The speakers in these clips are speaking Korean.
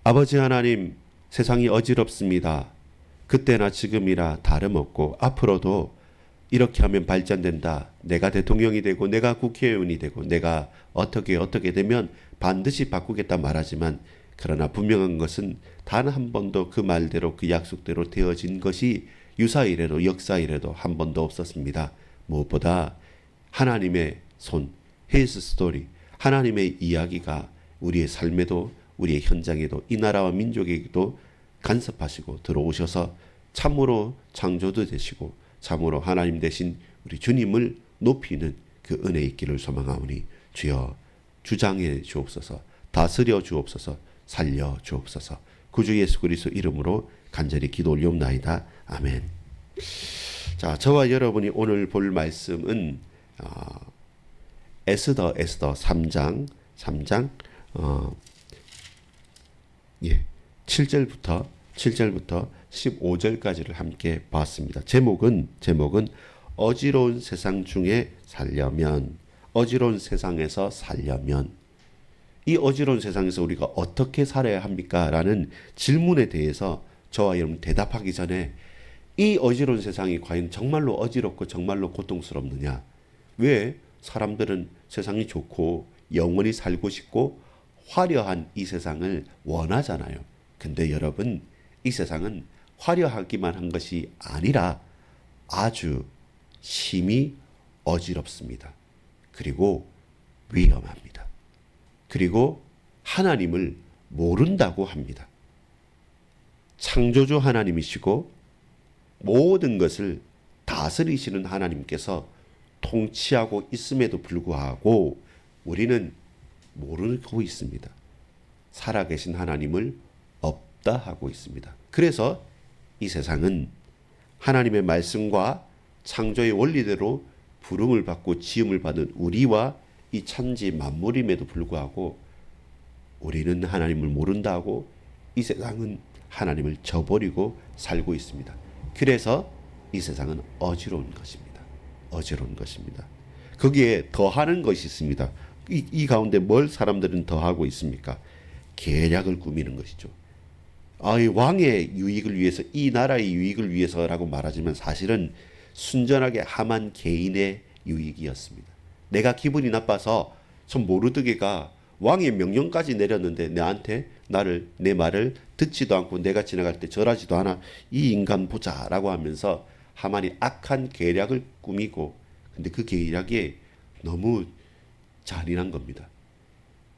아버지 하나님, 세상이 어지럽습니다. 그때나 지금이나 다름없고 앞으로도 이렇게 하면 발전된다. 내가 대통령이 되고 내가 국회의원이 되고 내가 어떻게 되면 반드시 바꾸겠다 말하지만, 그러나 분명한 것은 단 한 번도 그 말대로 그 약속대로 되어진 것이 유사 이래로 역사 이래도 한 번도 없었습니다. 무엇보다 하나님의 손, His story, 하나님의 이야기가 우리의 삶에도 우리의 현장에도 이 나라와 민족에게도 간섭하시고 들어오셔서 참으로 창조도 되시고 참으로 하나님 대신 우리 주님을 높이는 그 은혜 있기를 소망하오니 주여 주장해 주옵소서, 다스려 주옵소서, 살려 주옵소서. 구주 예수 그리스도 이름으로 간절히 기도 올리옵나이다. 아멘. 자, 저와 여러분이 오늘 볼 말씀은 에스더 3장 7절부터 15절까지를 함께 봤습니다. 제목은 어지러운 세상 중에 살려면, 어지러운 세상에서 살려면, 이 어지러운 세상에서 우리가 어떻게 살아야 합니까? 라는 질문에 대해서 저와 여러분 대답하기 전에 이 어지러운 세상이 과연 정말로 어지럽고 정말로 고통스럽느냐? 왜 사람들은 세상이 좋고 영원히 살고 싶고 화려한 이 세상을 원하잖아요. 근데 여러분, 이 세상은 화려하기만 한 것이 아니라 아주 심히 어지럽습니다. 그리고 위험합니다. 그리고 하나님을 모른다고 합니다. 창조주 하나님이시고 모든 것을 다스리시는 하나님께서 통치하고 있음에도 불구하고 우리는 모르고 있습니다. 살아계신 하나님을 없다 하고 있습니다. 그래서 이 세상은 하나님의 말씀과 창조의 원리대로 부름을 받고 지음을 받은 우리와 이 천지 만물임에도 불구하고 우리는 하나님을 모른다고 이 세상은 하나님을 저버리고 살고 있습니다. 그래서 이 세상은 어지러운 것입니다. 어지러운 것입니다. 거기에 더하는 것이 있습니다. 이 가운데 뭘 사람들은 더하고 있습니까? 계략을 꾸미는 것이죠. 왕의 유익을 위해서, 이 나라의 유익을 위해서라고 말하지만 사실은 순전하게 하만 개인의 유익이었습니다. 내가 기분이 나빠서 저 모르드게가 왕의 명령까지 내렸는데 나한테 내 말을 듣지도 않고 내가 지나갈 때 절하지도 않아. 이 인간 보자라고 하면서 하만이 악한 계략을 꾸미고, 근데 그 계략이 너무 잔인한 겁니다.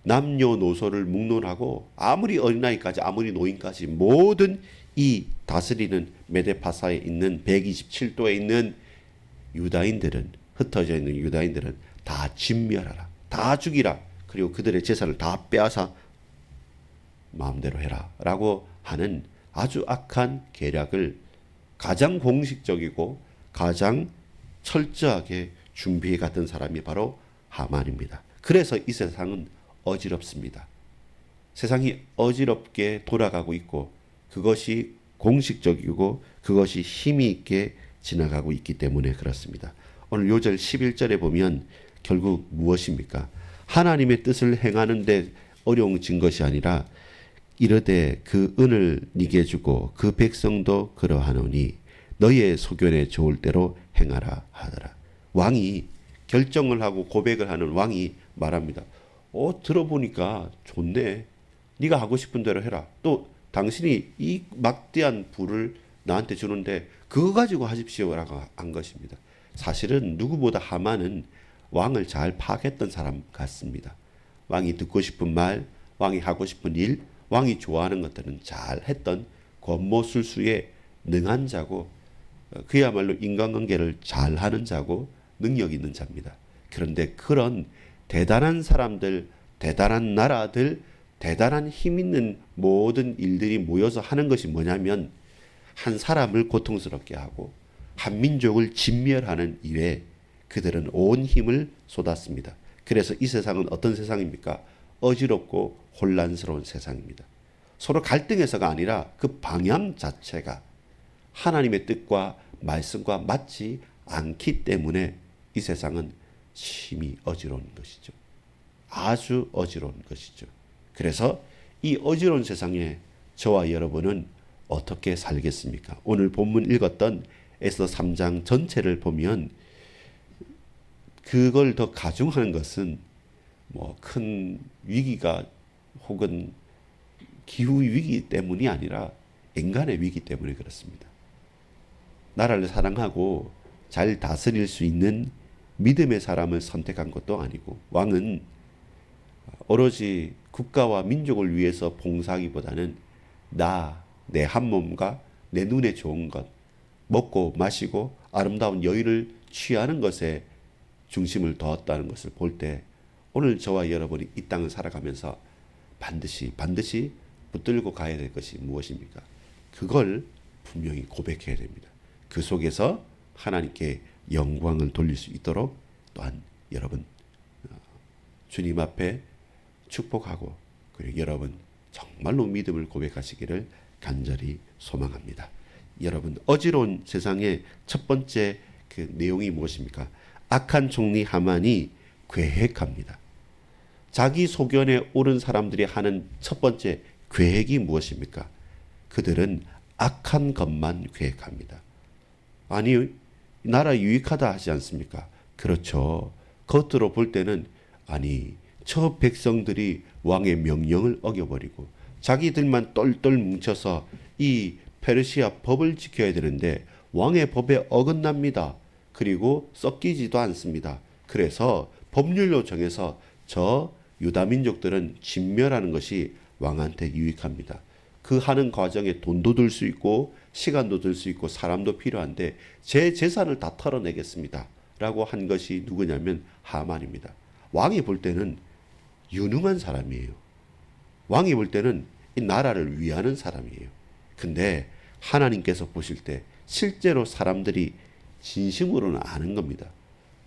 남녀노소를 묵론하고 아무리 어린아이까지 아무리 노인까지 모든 이 다스리는 메데파사에 있는 127도에 있는 유다인들은, 흩어져 있는 유다인들은 다 진멸하라, 다 죽이라, 그리고 그들의 재산을 다 빼앗아 마음대로 해라 라고 하는 아주 악한 계략을 가장 공식적이고 가장 철저하게 준비해 갔던 사람이 바로 하만입니다. 그래서 이 세상은 어지럽습니다. 세상이 어지럽게 돌아가고 있고 그것이 공식적이고 그것이 힘이 있게 지나가고 있기 때문에 그렇습니다. 오늘 요절 11절에 보면 결국 무엇입니까? 하나님의 뜻을 행하는 데 어려워진 것이 아니라 이르되 그 은을 네게 주고 그 백성도 그러하노니 너희의 소견에 좋을 대로 행하라 하더라. 왕이 결정을 하고 고백을 하는 왕이 말합니다. 들어보니까 좋네. 네가 하고 싶은 대로 해라. 또 당신이 이 막대한 부를 나한테 주는데 그거 가지고 하십시오라고 한 것입니다. 사실은 누구보다 하만은 왕을 잘 파악했던 사람 같습니다. 왕이 듣고 싶은 말, 왕이 하고 싶은 일, 왕이 좋아하는 것들은 잘 했던 권모술수에 능한 자고, 그야말로 인간관계를 잘하는 자고 능력 있는 자입니다. 그런데 그런 대단한 사람들, 대단한 나라들, 대단한 힘 있는 모든 일들이 모여서 하는 것이 뭐냐면 한 사람을 고통스럽게 하고 한 민족을 진멸하는 일에 그들은 온 힘을 쏟았습니다. 그래서 이 세상은 어떤 세상입니까? 어지럽고 혼란스러운 세상입니다. 서로 갈등해서가 아니라 그 방향 자체가 하나님의 뜻과 말씀과 맞지 않기 때문에 이 세상은 심히 어지러운 것이죠. 아주 어지러운 것이죠. 그래서 이 어지러운 세상에 저와 여러분은 어떻게 살겠습니까? 오늘 본문 읽었던 에스더 3장 전체를 보면 그걸 더 가중하는 것은 뭐 큰 위기가 혹은 기후 위기 때문이 아니라 인간의 위기 때문에 그렇습니다. 나라를 사랑하고 잘 다스릴 수 있는 믿음의 사람을 선택한 것도 아니고, 왕은 오로지 국가와 민족을 위해서 봉사하기보다는 내 한 몸과 내 눈에 좋은 것, 먹고 마시고 아름다운 여유를 취하는 것에 중심을 두었다는 것을 볼 때, 오늘 저와 여러분이 이 땅을 살아가면서 반드시 붙들고 가야 될 것이 무엇입니까? 그걸 분명히 고백해야 됩니다. 그 속에서 하나님께 영광을 돌릴 수 있도록 또한 여러분 주님 앞에 축복하고, 그리고 여러분 정말로 믿음을 고백하시기를 간절히 소망합니다. 여러분, 어지러운 세상의 첫 번째 그 내용이 무엇입니까? 악한 총리 하만이 계획합니다. 자기 소견에 오른 사람들이 하는 첫 번째 계획이 무엇입니까? 그들은 악한 것만 계획합니다. 아니, 나라 유익하다 하지 않습니까? 그렇죠. 겉으로 볼 때는 아니, 저 백성들이 왕의 명령을 어겨버리고 자기들만 똘똘 뭉쳐서 이 페르시아 법을 지켜야 되는데 왕의 법에 어긋납니다. 그리고 섞이지도 않습니다. 그래서 법률로 정해서 저 유다 민족들은 진멸하는 것이 왕한테 유익합니다. 그 하는 과정에 돈도 들 수 있고 시간도 들 수 있고 사람도 필요한데 제 재산을 다 털어내겠습니다. 라고 한 것이 누구냐면 하만입니다. 왕이 볼 때는 유능한 사람이에요. 왕이 볼 때는 이 나라를 위하는 사람이에요. 근데 하나님께서 보실 때 실제로 사람들이 진심으로는 아는 겁니다.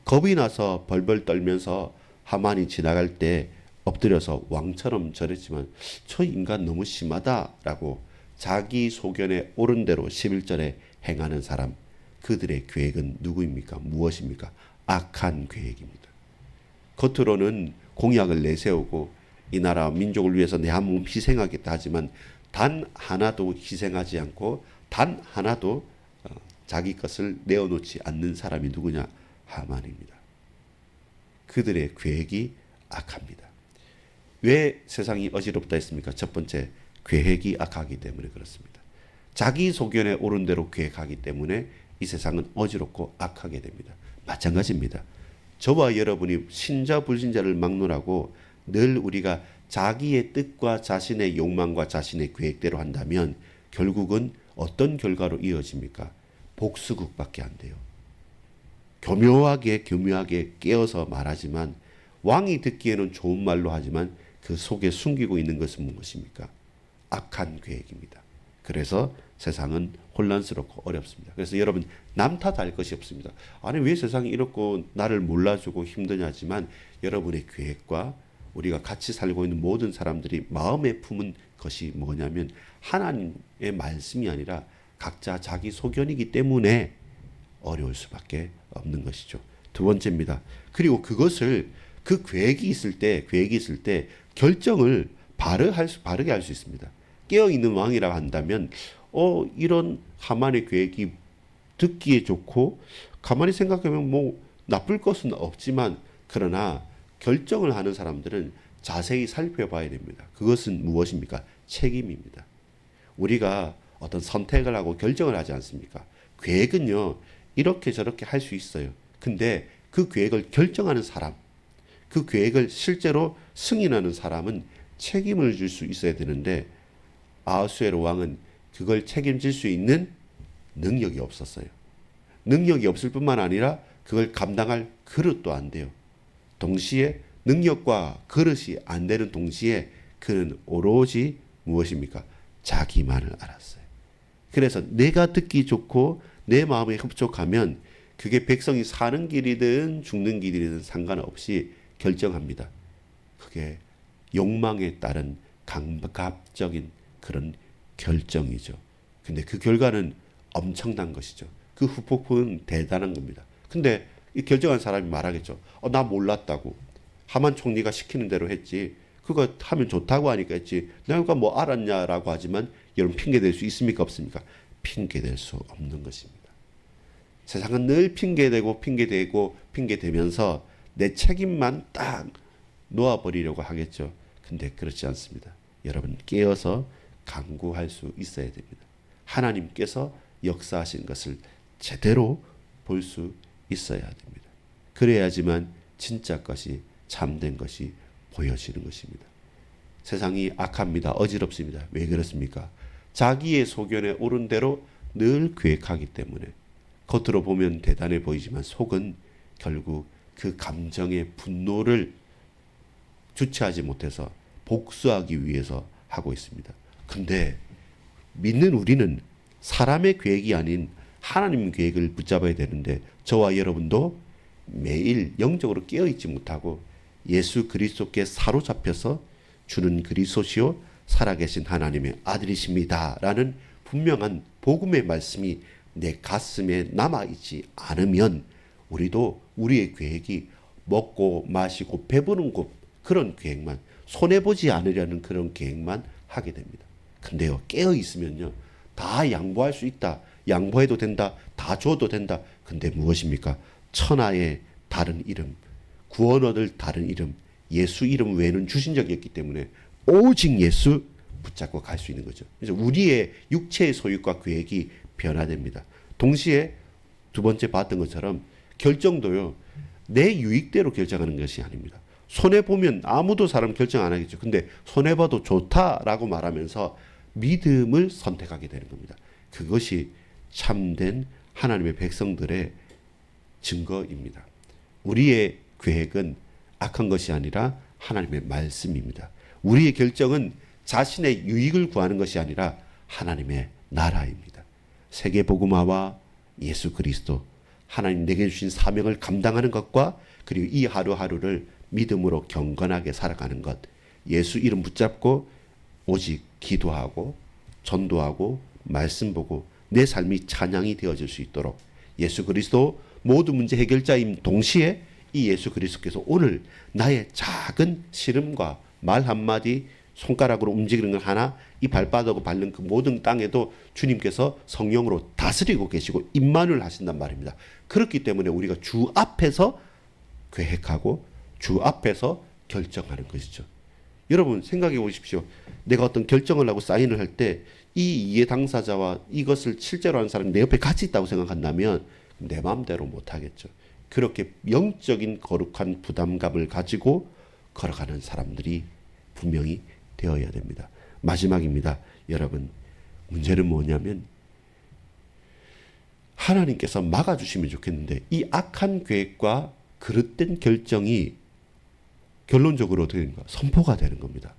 겁이 나서 벌벌 떨면서 하만이 지나갈 때 엎드려서 왕처럼 절했지만 저 인간 너무 심하다라고 자기 소견에 옳은 대로 11절에 행하는 사람, 그들의 계획은 누구입니까? 무엇입니까? 악한 계획입니다. 겉으로는 공약을 내세우고 이 나라 민족을 위해서 내 한 몸 희생하겠다 하지만 단 하나도 희생하지 않고 단 하나도 자기 것을 내어놓지 않는 사람이 누구냐? 하만입니다. 그들의 계획이 악합니다. 왜 세상이 어지럽다 했습니까? 첫 번째, 계획이 악하기 때문에 그렇습니다. 자기 소견에 옳은 대로 계획하기 때문에 이 세상은 어지럽고 악하게 됩니다. 마찬가지입니다. 저와 여러분이 신자 불신자를 막론하고 늘 우리가 자기의 뜻과 자신의 욕망과 자신의 계획대로 한다면 결국은 어떤 결과로 이어집니까? 복수국밖에 안 돼요. 교묘하게 깨어서 말하지만 왕이 듣기에는 좋은 말로 하지만 그 속에 숨기고 있는 것은 무엇입니까? 악한 계획입니다. 그래서 세상은 혼란스럽고 어렵습니다. 그래서 여러분, 남 탓할 것이 없습니다. 아니, 왜 세상이 이렇고 나를 몰라주고 힘드냐지만 여러분의 계획과 우리가 같이 살고 있는 모든 사람들이 마음에 품은 것이 뭐냐면 하나님의 말씀이 아니라 각자 자기 소견이기 때문에 어려울 수밖에 없는 것이죠. 두 번째입니다. 그리고 그것을 그 계획이 있을 때 결정을 바르게 할 수 있습니다. 깨어있는 왕이라고 한다면 이런 하만의 계획이 듣기에 좋고 가만히 생각하면 뭐 나쁠 것은 없지만 그러나 결정을 하는 사람들은 자세히 살펴봐야 됩니다. 그것은 무엇입니까? 책임입니다. 우리가 어떤 선택을 하고 결정을 하지 않습니까? 계획은요, 이렇게 저렇게 할 수 있어요. 근데 그 계획을 결정하는 사람, 그 계획을 실제로 승인하는 사람은 책임을 질 수 있어야 되는데 아하수에로 왕은 그걸 책임질 수 있는 능력이 없었어요. 능력이 없을 뿐만 아니라 그걸 감당할 그릇도 안 돼요. 동시에 능력과 그릇이 안 되는 동시에 그는 오로지 무엇입니까? 자기만을 알았어요. 그래서 내가 듣기 좋고 내 마음에 흡족하면 그게 백성이 사는 길이든 죽는 길이든 상관없이 결정합니다. 그게 욕망에 따른 강압적인 그런 결정이죠. 근데 그 결과는 엄청난 것이죠. 그 후폭풍은 대단한 겁니다. 근데 이 결정한 사람이 말하겠죠. 나 몰랐다고. 하만 총리가 시키는 대로 했지. 그거 하면 좋다고 하니까 했지. 내가 뭐 알았냐라고 하지만 여러분 핑계 댈 수 있습니까? 없습니까? 핑계 댈 수 없는 것입니다. 세상은 늘 핑계대고 핑계대고 핑계대면서 내 책임만 딱 놓아버리려고 하겠죠. 근데 그렇지 않습니다. 여러분 깨어서 간구할 수 있어야 됩니다. 하나님께서 역사하신 것을 제대로 볼 수 있어야 됩니다. 그래야지만 진짜 것이 참된 것이 보여지는 것입니다. 세상이 악합니다. 어지럽습니다. 왜 그렇습니까? 자기의 소견에 옳은 대로 늘 계획하기 때문에 겉으로 보면 대단해 보이지만 속은 결국 그 감정의 분노를 주체하지 못해서 복수하기 위해서 하고 있습니다. 근데 믿는 우리는 사람의 계획이 아닌 하나님 계획을 붙잡아야 되는데 저와 여러분도 매일 영적으로 깨어있지 못하고 예수 그리스도께 사로잡혀서 주는 그리스도시요 살아계신 하나님의 아들이십니다 라는 분명한 복음의 말씀이 내 가슴에 남아있지 않으면 우리도 우리의 계획이 먹고 마시고 배부른 것 그런 계획만 손해보지 않으려는 그런 계획만 하게 됩니다. 근데요 깨어있으면요 다 양보할 수 있다. 양보해도 된다. 다 줘도 된다. 근데 무엇입니까? 천하의 다른 이름, 구원 얻을 다른 이름, 예수 이름 외에는 주신 적이 없기 때문에 오직 예수 붙잡고 갈 수 있는 거죠. 그래서 우리의 육체의 소유과 계획이 변화됩니다. 동시에 두 번째 봤던 것처럼 결정도요. 내 유익대로 결정하는 것이 아닙니다. 손해보면 아무도 사람 결정 안 하겠죠. 근데 손해봐도 좋다라고 말하면서 믿음을 선택하게 되는 겁니다. 그것이 참된 하나님의 백성들의 증거입니다. 우리의 계획은 악한 것이 아니라 하나님의 말씀입니다. 우리의 결정은 자신의 유익을 구하는 것이 아니라 하나님의 나라입니다. 세계복음화와 예수 그리스도 하나님 내게 주신 사명을 감당하는 것과 그리고 이 하루하루를 믿음으로 경건하게 살아가는 것 예수 이름 붙잡고 오직 기도하고 전도하고 말씀 보고 내 삶이 찬양이 되어질 수 있도록 예수 그리스도 모든 문제 해결자임 동시에 이 예수 그리스도께서 오늘 나의 작은 시름과 말 한마디 손가락으로 움직이는 걸 하나 이 발바닥으로 밟는 그 모든 땅에도 주님께서 성령으로 다스리고 계시고 임만을 하신단 말입니다. 그렇기 때문에 우리가 주 앞에서 계획하고 주 앞에서 결정하는 것이죠. 여러분 생각해 보십시오. 내가 어떤 결정을 하고 사인을 할 때 이 이해 당사자와 이것을 실제로 하는 사람이 내 옆에 같이 있다고 생각한다면 내 마음대로 못하겠죠. 그렇게 영적인 거룩한 부담감을 가지고 걸어가는 사람들이 분명히 되어야 됩니다. 마지막입니다. 여러분 문제는 뭐냐면 하나님께서 막아주시면 좋겠는데 이 악한 계획과 그릇된 결정이 결론적으로 어떻게 되는가? 선포가 되는 겁니다.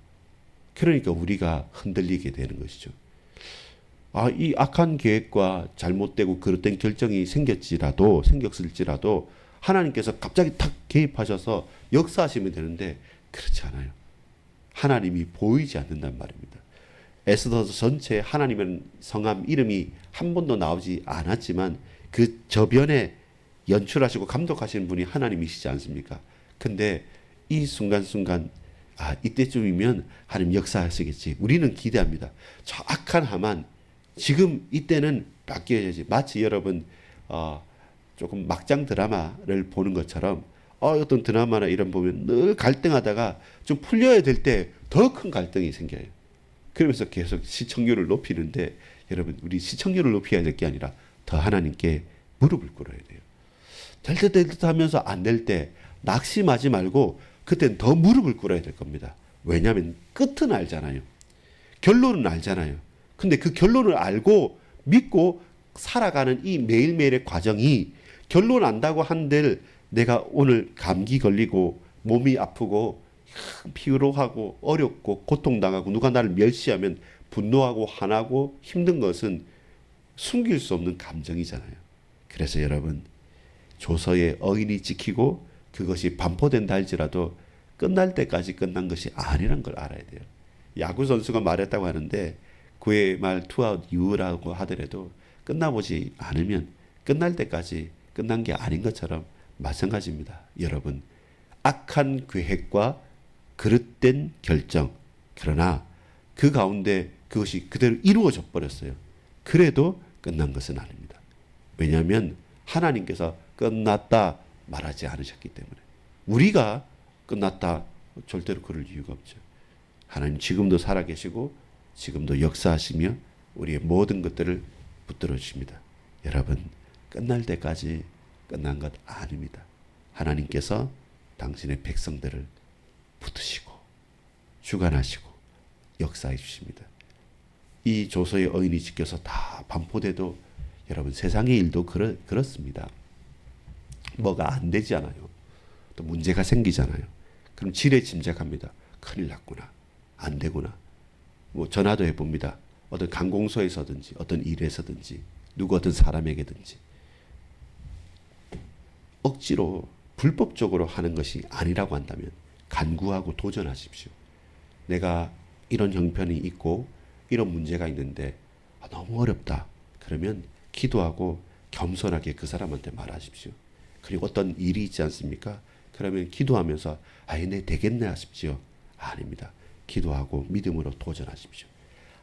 그러니까 우리가 흔들리게 되는 것이죠. 이 악한 계획과 잘못되고 그릇된 결정이 생겼을지라도 하나님께서 갑자기 탁 개입하셔서 역사하시면 되는데 그렇지 않아요. 하나님이 보이지 않는단 말입니다. 에스더서 전체에 하나님의 성함 이름이 한 번도 나오지 않았지만 그 저변에 연출하시고 감독하시는 분이 하나님이시지 않습니까? 근데 이 순간순간 이때쯤이면 하나님 역사하시겠지. 우리는 기대합니다. 저 악한 하만 지금 이때는 바뀌어야지. 마치 여러분 조금 막장 드라마를 보는 것처럼 어떤 드라마나 이런 보면 늘 갈등하다가 좀 풀려야 될 때 더 큰 갈등이 생겨요. 그러면서 계속 시청률을 높이는데 여러분 우리 시청률을 높여야 될 게 아니라 더 하나님께 무릎을 꿇어야 돼요. 될 듯 하면서 안 될 때 낙심하지 말고 그때는 더 무릎을 꿇어야 될 겁니다. 왜냐하면 끝은 알잖아요. 결론은 알잖아요. 근데 그 결론을 알고 믿고 살아가는 이 매일매일의 과정이 결론 안다고 한들 내가 오늘 감기 걸리고 몸이 아프고 피로하고 어렵고 고통당하고 누가 나를 멸시하면 분노하고 화나고 힘든 것은 숨길 수 없는 감정이잖아요. 그래서 여러분 조서의 어인이 지키고 그것이 반포된다 할지라도 끝날 때까지 끝난 것이 아니란 걸 알아야 돼요. 야구 선수가 말했다고 하는데 그의 말 투아웃 이후라고 하더라도 끝나보지 않으면 끝날 때까지 끝난 게 아닌 것처럼 마찬가지입니다. 여러분 악한 계획과 그릇된 결정. 그러나 그 가운데 그것이 그대로 이루어져 버렸어요. 그래도 끝난 것은 아닙니다. 왜냐하면 하나님께서 끝났다 말하지 않으셨기 때문에. 우리가 끝났다 절대로 그럴 이유가 없죠. 하나님 지금도 살아계시고 지금도 역사하시며 우리의 모든 것들을 붙들어 주십니다. 여러분, 끝날 때까지 끝난 것 아닙니다. 하나님께서 당신의 백성들을 붙드시고 주관하시고 역사해 주십니다. 이 조서의 어인이 지켜서 다 반포돼도 여러분, 세상의 일도 그렇습니다. 뭐가 안 되잖아요. 또 문제가 생기잖아요. 그럼 지레 짐작합니다. 큰일 났구나. 안 되구나. 뭐 전화도 해봅니다. 어떤 관공서에서든지 어떤 일에서든지 누구 어떤 사람에게든지 억지로 불법적으로 하는 것이 아니라고 한다면 간구하고 도전하십시오. 내가 이런 형편이 있고 이런 문제가 있는데 너무 어렵다. 그러면 기도하고 겸손하게 그 사람한테 말하십시오. 그리고 어떤 일이 있지 않습니까? 그러면 기도하면서 네 되겠네 하십시오. 아닙니다. 기도하고 믿음으로 도전하십시오.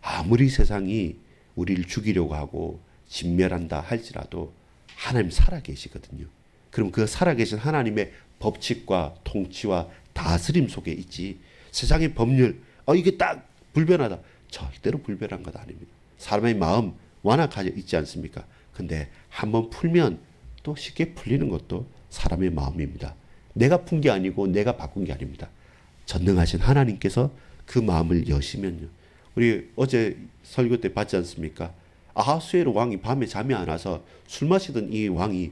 아무리 세상이 우리를 죽이려고 하고 진멸한다 할지라도 하나님 살아계시거든요. 그럼 그 살아계신 하나님의 법칙과 통치와 다스림 속에 있지, 세상의 법률 이게 딱 불변하다, 절대로 불변한 것 아닙니다. 사람의 마음 완악하게 있지 않습니까? 근데 한번 풀면 또 쉽게 풀리는 것도 사람의 마음입니다. 내가 푼 게 아니고 내가 바꾼 게 아닙니다. 전능하신 하나님께서 그 마음을 여시면요. 우리 어제 설교 때 봤지 않습니까? 아하수에로 왕이 밤에 잠이 안 와서 술 마시던 이 왕이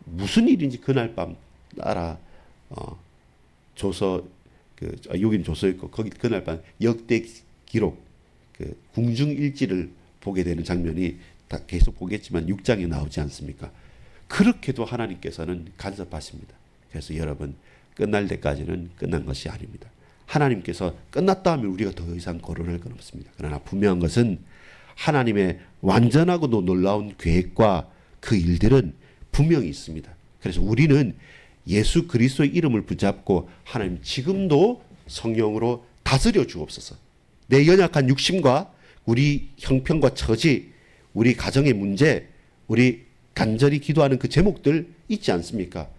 무슨 일인지 그날 밤 따라 조서 여긴 조서였고 거기 그날 밤 역대 기록 궁중일지를 보게 되는 장면이 다 계속 보겠지만 6장에 나오지 않습니까? 그렇게도 하나님께서는 간섭하십니다. 그래서 여러분, 끝날 때까지는 끝난 것이 아닙니다. 하나님께서 끝났다 하면 우리가 더 이상 거론할 건 없습니다. 그러나 분명한 것은 하나님의 완전하고도 놀라운 계획과 그 일들은 분명히 있습니다. 그래서 우리는 예수 그리스도의 이름을 붙잡고 하나님 지금도 성령으로 다스려 주옵소서. 내 연약한 육신과 우리 형편과 처지, 우리 가정의 문제, 우리 간절히 기도하는 그 제목들 있지 않습니까?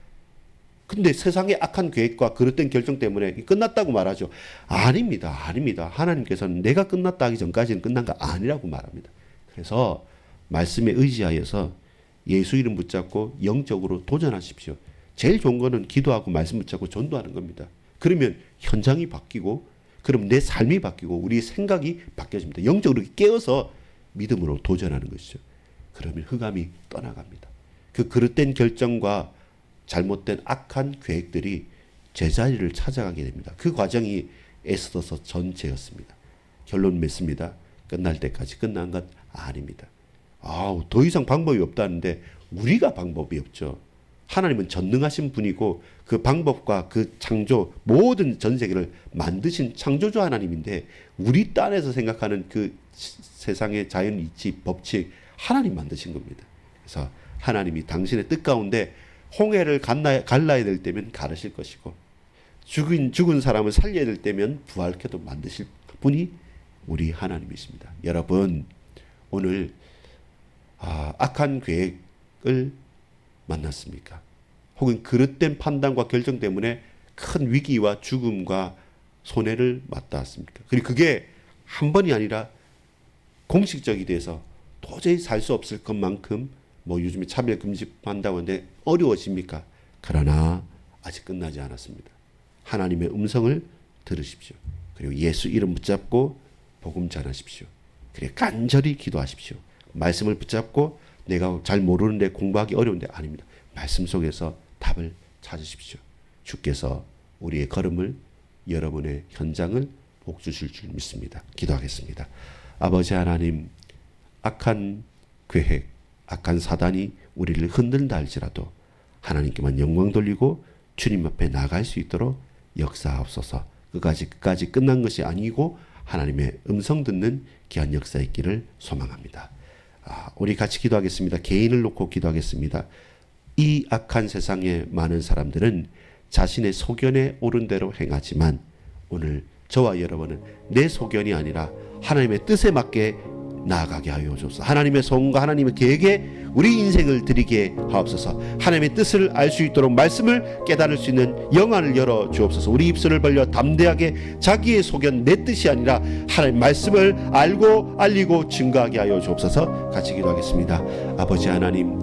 근데 세상의 악한 계획과 그릇된 결정 때문에 끝났다고 말하죠. 아닙니다. 아닙니다. 하나님께서는 내가 끝났다 하기 전까지는 끝난 거 아니라고 말합니다. 그래서 말씀에 의지하여서 예수 이름 붙잡고 영적으로 도전하십시오. 제일 좋은 거는 기도하고 말씀 붙잡고 전도하는 겁니다. 그러면 현장이 바뀌고, 그럼 내 삶이 바뀌고 우리의 생각이 바뀌어집니다. 영적으로 깨어서 믿음으로 도전하는 것이죠. 그러면 흑암이 떠나갑니다. 그 그릇된 결정과 잘못된 악한 계획들이 제자리를 찾아가게 됩니다. 그 과정이 에스더서 전체였습니다. 결론 맺습니다. 끝날 때까지 끝난 것 아닙니다. 더 이상 방법이 없다는데 우리가 방법이 없죠. 하나님은 전능하신 분이고 그 방법과 그 창조, 모든 전 세계를 만드신 창조주 하나님인데 우리 딴에서 생각하는 그 세상의 자연 이치, 법칙, 하나님 만드신 겁니다. 그래서 하나님이 당신의 뜻 가운데 홍해를 갈라야 될 때면 가르실 것이고, 죽은 사람을 살려야 될 때면 부활케도 만드실 분이 우리 하나님이십니다. 여러분, 오늘 악한 계획을 만났습니까? 혹은 그릇된 판단과 결정 때문에 큰 위기와 죽음과 손해를 맞닿았습니까? 그리고 그게 한 번이 아니라 공식적이 돼서 도저히 살 수 없을 것만큼 요즘에 차별금지한다고 하는데 어려워집니까? 그러나 아직 끝나지 않았습니다. 하나님의 음성을 들으십시오. 그리고 예수 이름 붙잡고 복음 전하십시오. 그리고 간절히 기도하십시오. 말씀을 붙잡고 내가 잘 모르는데 공부하기 어려운데 아닙니다. 말씀 속에서 답을 찾으십시오. 주께서 우리의 걸음을, 여러분의 현장을 복 주실 줄 믿습니다. 기도하겠습니다. 아버지 하나님, 악한 계획, 악한 사단이 우리를 흔든다 할지라도 하나님께만 영광 돌리고 주님 앞에 나갈 수 있도록 역사하옵소서. 끝까지 끝난 것이 아니고 하나님의 음성 듣는 귀한 역사 있기를 소망합니다. 우리 같이 기도하겠습니다. 개인을 놓고 기도하겠습니다. 이 악한 세상의 많은 사람들은 자신의 소견에 옳은 대로 행하지만 오늘 저와 여러분은 내 소견이 아니라 하나님의 뜻에 맞게 나아가게 하여 주옵소서. 하나님의 소원과 하나님의 계획에 우리 인생을 드리게 하옵소서. 하나님의 뜻을 알 수 있도록 말씀을 깨달을 수 있는 영안을 열어 주옵소서. 우리 입술을 벌려 담대하게 자기의 소견 내 뜻이 아니라 하나님 말씀을 알고 알리고 증거하게 하여 주옵소서. 같이 기도하겠습니다. 아버지 하나님,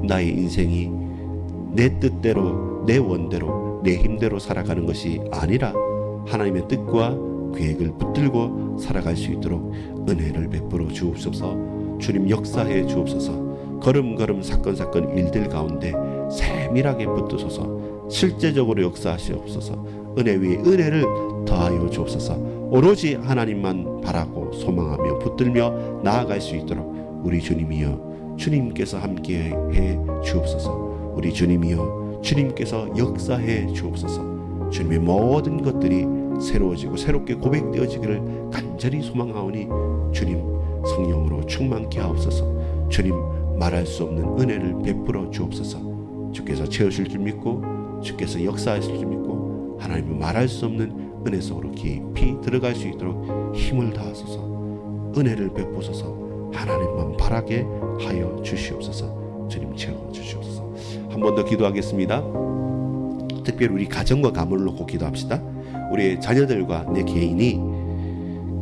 나의 인생이 내 뜻대로 내 원대로 내 힘대로 살아가는 것이 아니라 하나님의 뜻과 계획을 붙들고 살아갈 수 있도록 은혜를 베풀어 주옵소서. 주님 역사해 주옵소서. 걸음걸음 사건 일들 가운데 세밀하게 붙드소서. 실제적으로 역사하시옵소서. 은혜 위에 은혜를 더하여 주옵소서. 오로지 하나님만 바라고 소망하며 붙들며 나아갈 수 있도록 우리 주님이여 주님께서 함께해 주옵소서. 우리 주님이여 주님께서 역사해 주옵소서. 주님의 모든 것들이 새로워지고 새롭게 고백되어지기를 간절히 소망하오니 주님 성령으로 충만케 하옵소서. 주님 말할 수 없는 은혜를 베풀어 주옵소서. 주께서 채우실 줄 믿고 주께서 역사하실 줄 믿고 하나님은 말할 수 없는 은혜 속으로 깊이 들어갈 수 있도록 힘을 다하소서. 은혜를 베푸소서. 하나님만 바라게 하여 주시옵소서. 주님 채워 주시옵소서. 한 번 더 기도하겠습니다. 특별히 우리 가정과 가문을 놓고 기도합시다. 우리 자녀들과 내 개인이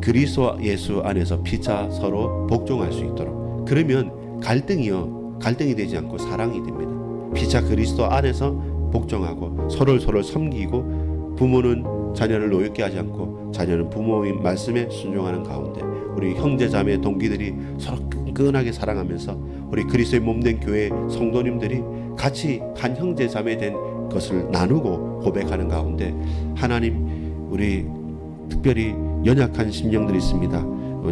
그리스도 예수 안에서 피차 서로 복종할 수 있도록, 그러면 갈등이 되지 않고 사랑이 됩니다. 피차 그리스도 안에서 복종하고 서로를 섬기고, 부모는 자녀를 노엽게 하지 않고 자녀는 부모의 말씀에 순종하는 가운데 우리 형제 자매 동기들이 서로 끈끈하게 사랑하면서 우리 그리스도의 몸된 교회 성도님들이 같이 한 형제 자매 된 것을 나누고 고백하는 가운데 하나님, 우리 특별히 연약한 심령들이 있습니다.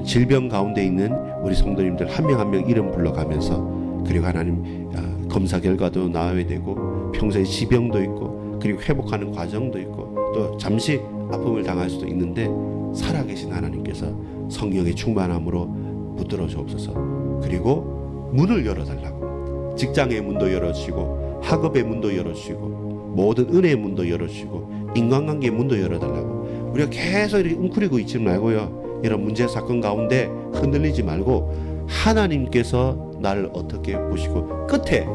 질병 가운데 있는 우리 성도님들 한 명 한 명 이름 불러가면서, 그리고 하나님 검사 결과도 나와야 되고 평소에 지병도 있고 그리고 회복하는 과정도 있고 또 잠시 아픔을 당할 수도 있는데 살아계신 하나님께서 성령의 충만함으로 붙들어 주옵소서. 그리고 문을 열어달라고, 직장의 문도 열어주시고 학업의 문도 열어주시고 모든 은혜의 문도 열어주시고 인간관계의 문도 열어달라고. 우리가 계속 이렇게 웅크리고 있지 말고요, 이런 문제 사건 가운데 흔들리지 말고 하나님께서 나를 어떻게 보시고 끝에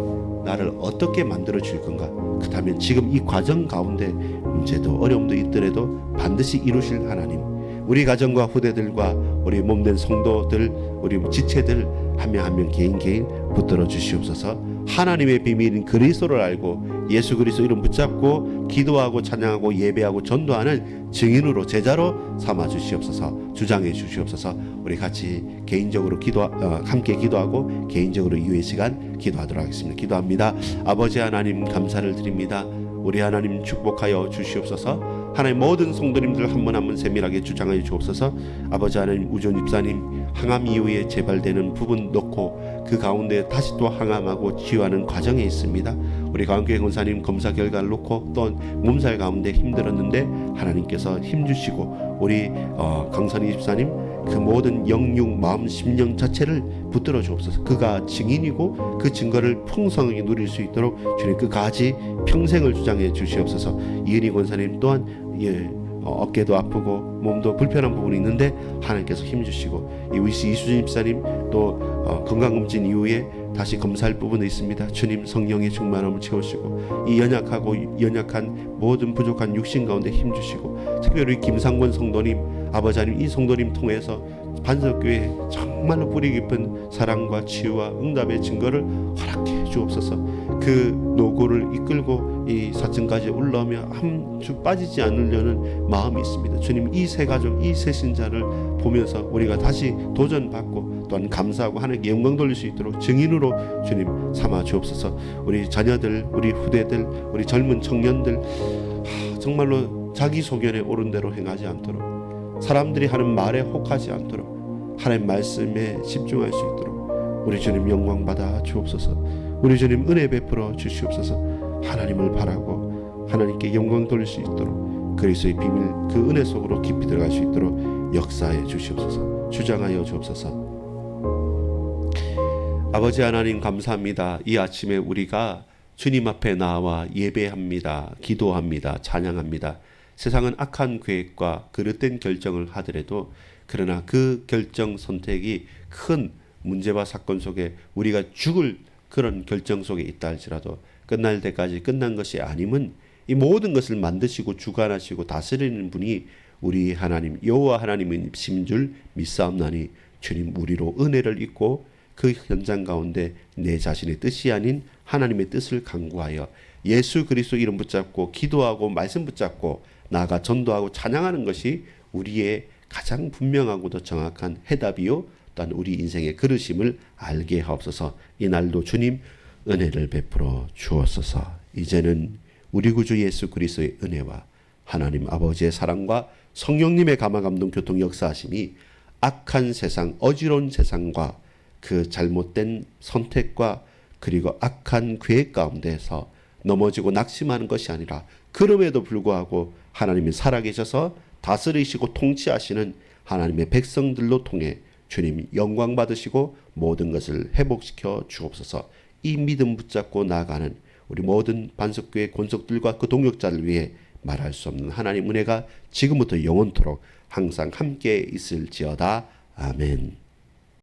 나를 어떻게 만들어 줄 건가, 그렇다면 지금 이 과정 가운데 문제도 어려움도 있더라도 반드시 이루실 하나님, 우리 가정과 후대들과 우리 몸된 성도들, 우리 지체들 한 명 한 명 개인 붙들어 주시옵소서. 하나님의 비밀인 그리스도를 알고 예수 그리스도 이름 붙잡고 기도하고 찬양하고 예배하고 전도하는 증인으로 제자로 삼아 주시옵소서. 주장해 주시옵소서. 우리 같이 개인적으로 함께 기도하고 개인적으로 이후의 시간 기도하도록 하겠습니다. 기도합니다. 아버지 하나님 감사를 드립니다. 우리 하나님 축복하여 주시옵소서. 하나님 모든 성도님들 한 분 한 분 세밀하게 주장하여 주옵소서. 아버지 하나님, 우전 집사님 항암 이후에 재발되는 부분 놓고 그 가운데 다시 또 항암하고 치유하는 과정에 있습니다. 우리 가운교회 권사님 검사 결과를 놓고 또 몸살 가운데 힘들었는데 하나님께서 힘주시고 우리 강선희 집사님 그 모든 영육 마음 심령 자체를 붙들어 주옵소서. 그가 증인이고 그 증거를 풍성하게 누릴 수 있도록 주님 끝까지 평생을 주장해 주시옵소서. 이은희 권사님 또한 어깨도 아프고 몸도 불편한 부분이 있는데 하나님께서 힘주시고, 이수진 집사님 또 건강검진 이후에 다시 검사할 부분이 있습니다. 주님 성령의 충만함을 채우시고 이 연약한 모든 부족한 육신 가운데 힘주시고, 특별히 김상권 성도님, 아버지 하나님 이 성도님 통해서 반석교회 정말로 뿌리 깊은 사랑과 치유와 응답의 증거를 허락해 주옵소서. 그 노고를 이끌고 이 사층까지 올라오며 한 주 빠지지 않으려는 마음이 있습니다. 주님 이 세 가족, 이 세 신자를 보면서 우리가 다시 도전받고 또한 감사하고 하나님께 영광 돌릴 수 있도록 증인으로 주님 삼아 주옵소서. 우리 자녀들, 우리 후대들, 우리 젊은 청년들 정말로 자기 소견에 옳은 대로 행하지 않도록, 사람들이 하는 말에 혹하지 않도록 하나님 말씀에 집중할 수 있도록 우리 주님 영광 받아 주옵소서. 우리 주님 은혜 베풀어 주시옵소서. 하나님을 바라고 하나님께 영광 돌릴 수 있도록 그리스도의 비밀 그 은혜 속으로 깊이 들어갈 수 있도록 역사해 주시옵소서. 주장하여 주옵소서. 아버지 하나님 감사합니다. 이 아침에 우리가 주님 앞에 나와 예배합니다. 기도합니다. 찬양합니다. 세상은 악한 계획과 그릇된 결정을 하더라도 그러나 그 결정 선택이 큰 문제와 사건 속에 우리가 죽을 그런 결정 속에 있다 할지라도 끝날 때까지 끝난 것이 아님은 이 모든 것을 만드시고 주관하시고 다스리는 분이 우리 하나님 여호와 하나님이신 줄 믿사옵나니 주님 우리로 은혜를 입고 그 현장 가운데 내 자신의 뜻이 아닌 하나님의 뜻을 강구하여 예수 그리스도 이름 붙잡고 기도하고 말씀 붙잡고 나아가 전도하고 찬양하는 것이 우리의 가장 분명하고도 정확한 해답이요 또한 우리 인생의 그릇임을 알게 하옵소서. 이날도 주님 은혜를 베풀어 주옵소서. 이제는 우리 구주 예수 그리스도의 은혜와 하나님 아버지의 사랑과 성령님의 감화감동 교통 역사하심이 악한 세상 어지러운 세상과 그 잘못된 선택과 그리고 악한 계획 가운데서 넘어지고 낙심하는 것이 아니라 그럼에도 불구하고 하나님이 살아계셔서 다스리시고 통치하시는 하나님의 백성들로 통해 주님 영광 받으시고 모든 것을 회복시켜 주옵소서. 이 믿음 붙잡고 나아가는 우리 모든 반석교회 권속들과 그 동역자를 위해 말할 수 없는 하나님 은혜가 지금부터 영원토록 항상 함께 있을지어다. 아멘.